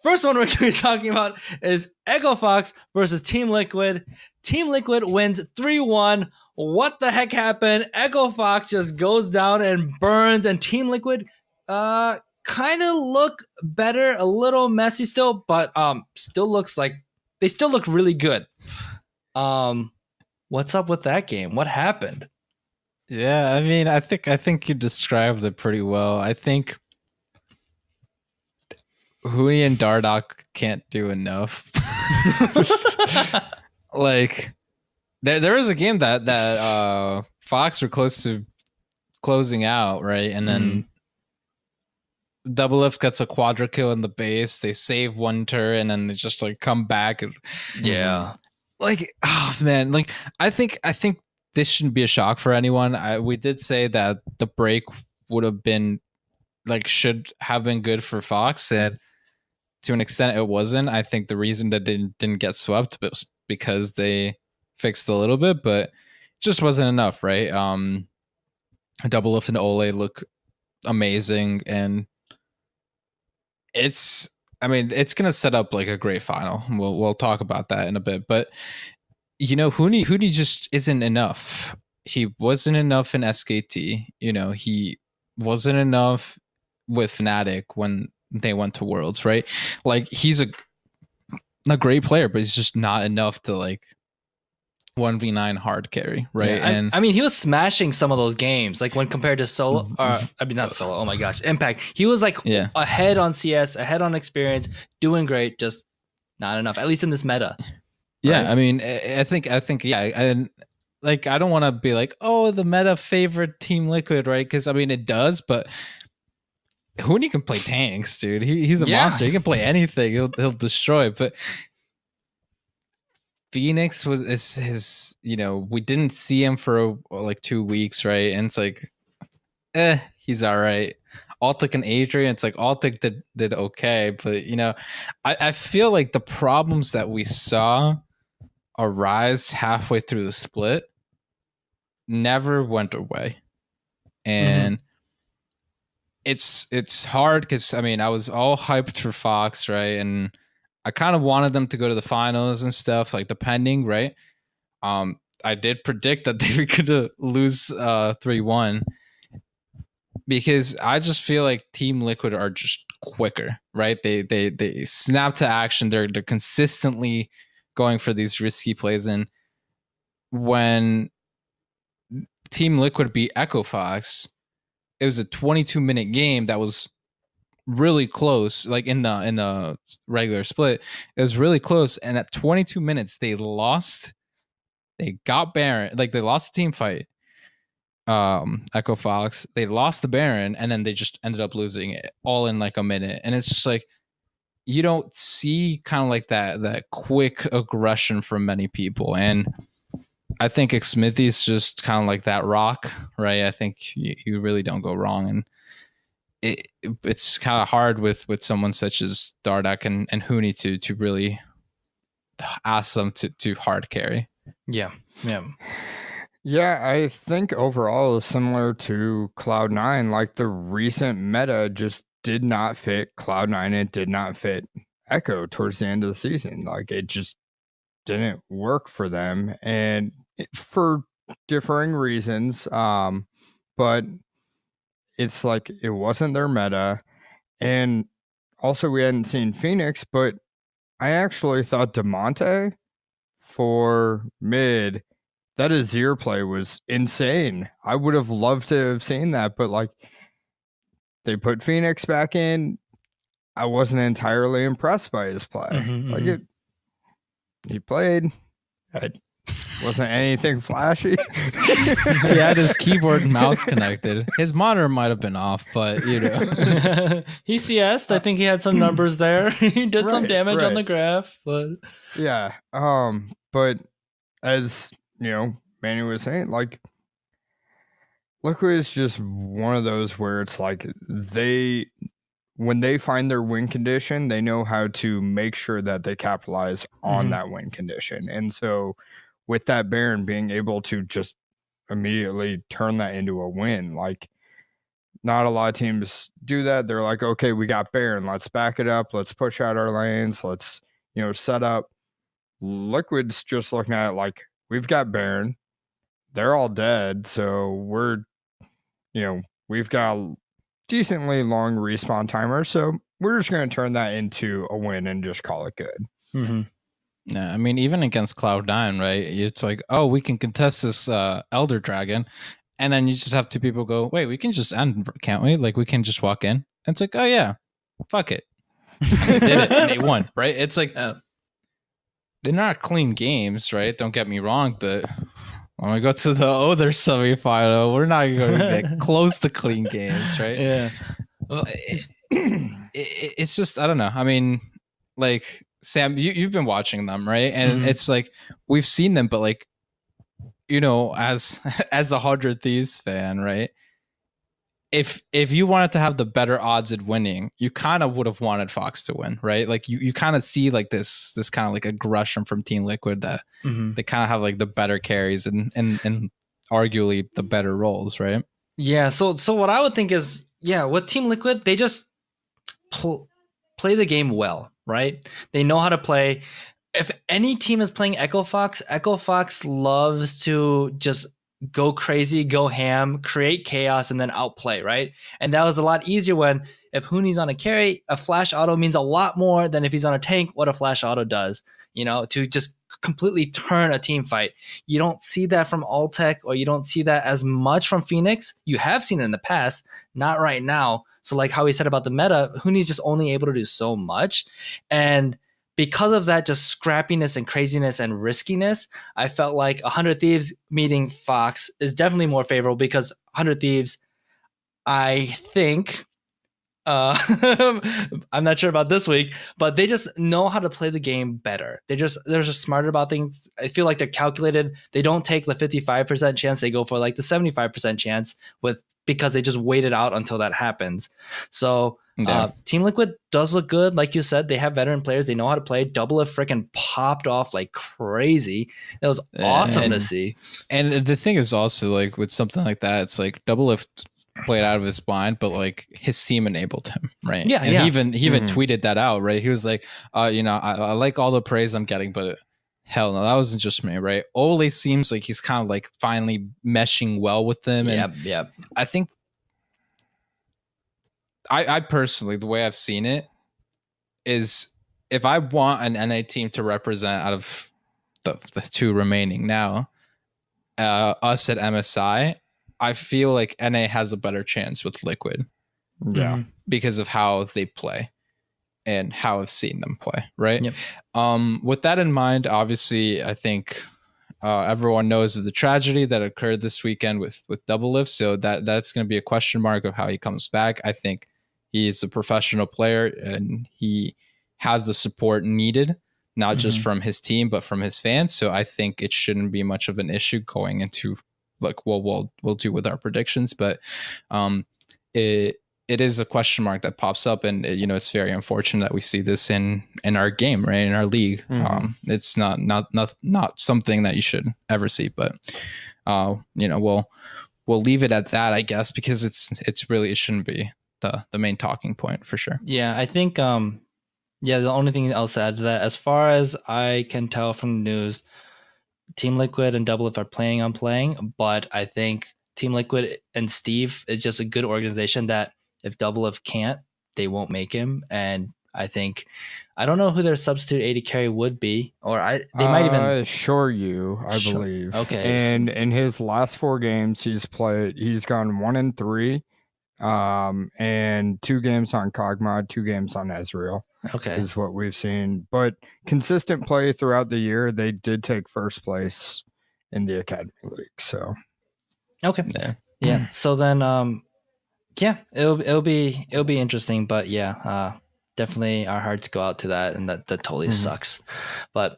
First one we're going to be talking about is Echo Fox versus Team Liquid. Team Liquid wins 3-1. What the heck happened? Echo Fox just goes down and burns, and Team Liquid kind of look better, a little messy still, but still looks like they still look really good. What's up with that game? What happened? Yeah, I mean, I think you described it pretty well. I think Huni and Dardoch can't do enough. Like there was a game that Fox were close to closing out, right? And then Double Lift gets a quadra kill in the base. They save one turret and then they just like come back. Yeah. Like, oh man, like I think this shouldn't be a shock for anyone. We did say that the break would have been like should have been good for Fox, and to an extent it wasn't. I think the reason that didn't get swept was because they fixed a little bit, but it just wasn't enough, right? Double Lift and Ole look amazing, and it's gonna set up like a great final. We'll talk about that in a bit, but you know, Huni just isn't enough. He wasn't enough in SKT. You know, he wasn't enough with Fnatic when they went to Worlds, right? Like he's a great player, but he's just not enough to like 1v9 hard carry, right? Yeah, and I mean, he was smashing some of those games, like when compared to Solo. Not Solo. Oh my gosh, Impact. He was like ahead on CS, ahead on experience, doing great, just not enough. At least in this meta. Yeah, right? I mean, I think, yeah, and like I don't want to be like, oh, the meta favorite Team Liquid, right? Because I mean, it does, but Huni can play tanks, dude. He's a monster. He can play anything. He'll destroy. But Phoenix was his. You know, we didn't see him for like 2 weeks, right? And it's like, he's all right. Altic and Adrian, it's like Altic did okay, but you know, I feel like the problems that we saw arise halfway through the split never went away, and it's hard because I mean I was all hyped for Fox, right? And I kind of wanted them to go to the finals and stuff, like depending, right? I did predict that they were gonna lose 3-1 because I just feel like Team Liquid are just quicker, right? They snap to action. They're consistently going for these risky plays, and when Team Liquid beat Echo Fox, it was a 22-minute game that was really close. Like in the regular split, it was really close, and at 22 minutes they lost. They got Baron, like they lost the team fight. Echo Fox, they lost the Baron, and then they just ended up losing it all in like a minute. And it's just like you don't see kind of like that quick aggression from many people. And I think Xmithy's just kind of like that rock, right? I think you really don't go wrong, and it's kind of hard with someone such as Dardoch and Huni to really ask them to hard carry. Yeah. Yeah, I think overall is similar to Cloud9. Like the recent meta just did not fit Cloud9. It did not fit Echo towards the end of the season. Like it just didn't work for them, and for differing reasons. But it's like it wasn't their meta, and also we hadn't seen Phoenix. But I actually thought Demonte for mid, that Azir play was insane. I would have loved to have seen that, but like they put Phoenix back in. I wasn't entirely impressed by his play. He played. It wasn't anything flashy. He had his keyboard and mouse connected. His monitor might have been off, but you know. He CS'd. I think he had some numbers there. He did some damage on the graph, but yeah. But as you know, Manny was saying, like Liquid is just one of those where it's like when they find their win condition, they know how to make sure that they capitalize on that win condition. And so with that Baron being able to just immediately turn that into a win, like Not a lot of teams do that. They're like, okay, we got Baron. Let's back it up. Let's push out our lanes. Let's, set up. Liquid's just looking at it like, we've got Baron. They're all dead. So we've got a decently long respawn timer. So we're just going to turn that into a win and just call it good. Mm-hmm. Yeah, I mean, even against Cloud9, right? It's like, oh, we can contest this Elder Dragon. And then you just have two people go, wait, we can just end, can't we? Like, we can just walk in. And it's like, oh, yeah, fuck it. And they did it, and they won, right? It's like, they're not clean games, right? Don't get me wrong, but when we go to the other semifinal, we're not going to get close to clean games, right? Yeah. Well, it's just, I don't know. I mean, like, Sam, you've been watching them, right? And it's like, we've seen them, but like, as a 100 Thieves fan, right? If you wanted to have the better odds at winning, you kind of would have wanted Fox to win, right? Like you kind of see like this kind of like aggression from Team Liquid that they kind of have like the better carries and arguably the better roles, right? Yeah. So what I would think is, with Team Liquid, they just play the game well, right? They know how to play. If any team is playing Echo Fox loves to just go crazy, go ham, create chaos, and then outplay, right? And that was a lot easier when, if Huni's on a carry, a flash auto means a lot more than if he's on a tank, what a flash auto does, to just completely turn a team fight. You don't see that from Altec, or you don't see that as much from Phoenix. You have seen it in the past, not right now. So like how we said about the meta, Huni's just only able to do so much. And because of that, just scrappiness and craziness and riskiness, I felt like 100 Thieves meeting Fox is definitely more favorable, because 100 Thieves, I think, I'm not sure about this week, but they just know how to play the game better. They're just smarter about things. I feel like they're calculated. They don't take the 55% chance. They go for like the 75% chance because they just wait it out until that happens. So Team Liquid does look good. Like you said, they have veteran players. They know how to play. Double F freaking popped off like crazy. It was awesome to see. And the thing is also, like, with something like that, it's like Double F played out of his mind, but like his team enabled him, right? Yeah, and he even tweeted that out, right? He was like, I like all the praise I'm getting, but hell no, that wasn't just me, right? Ole seems like he's kind of like finally meshing well with them. And I think I personally, the way I've seen it is, if I want an NA team to represent out of the two remaining now, us at MSI, I feel like NA has a better chance with Liquid. Yeah. Because of how they play and how I've seen them play, right? Yep. With that in mind, obviously, I think everyone knows of the tragedy that occurred this weekend with Double Lift, so that's going to be a question mark of how he comes back. I think he's a professional player and he has the support needed, not just from his team, but from his fans. So I think it shouldn't be much of an issue going into like we'll do with our predictions, but it is a question mark that pops up, and it's very unfortunate that we see this in our game, right, in our league. It's not something that you should ever see, but we'll leave it at that, I guess, because it shouldn't be the main talking point for sure. Yeah, I think the only thing else to add to that, as far as I can tell from the news, Team Liquid and Double F are planning on playing, but I think Team Liquid and Steve is just a good organization that if Double F can't, they won't make him. And I think, I don't know who their substitute AD carry would be, or they might even Shoryu, I believe. Okay. And in his last 4 games, he's gone 1-3, and 2 games on Kog'Maw, 2 games on Ezreal. Okay, is what we've seen. But consistent play throughout the year. They did take first place in the Academy League. So okay, yeah. So then, it'll be interesting. But definitely our hearts go out to that, and that totally sucks. But